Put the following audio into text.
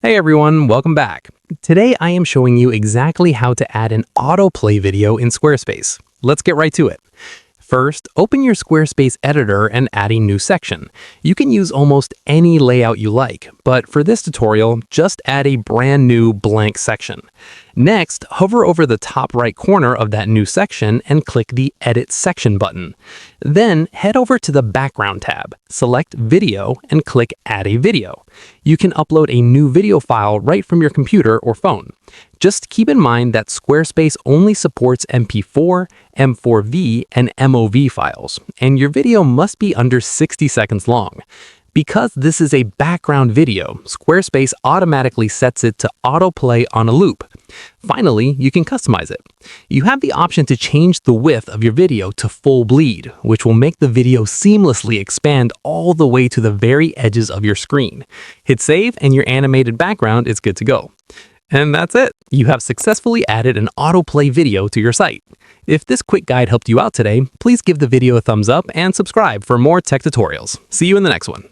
Hey everyone, welcome back. Today I am showing you exactly how to add an autoplay video in Squarespace. Let's get right to it. First, open your Squarespace editor and add a new section. You can use almost any layout you like, but for this tutorial, just add a brand new blank section. Next, hover over the top right corner of that new section and click the Edit Section button. Then, head over to the Background tab, select Video, and click Add a Video. You can upload a new video file right from your computer or phone. Just keep in mind that Squarespace only supports MP4, M4V, and MOV files, and your video must be under 60 seconds long. Because this is a background video, Squarespace automatically sets it to autoplay on a loop. Finally, you can customize it. You have the option to change the width of your video to full bleed, which will make the video seamlessly expand all the way to the very edges of your screen. Hit save and your animated background is good to go. And that's it. You have successfully added an autoplay video to your site. If this quick guide helped you out today, please give the video a thumbs up and subscribe for more tech tutorials. See you in the next one.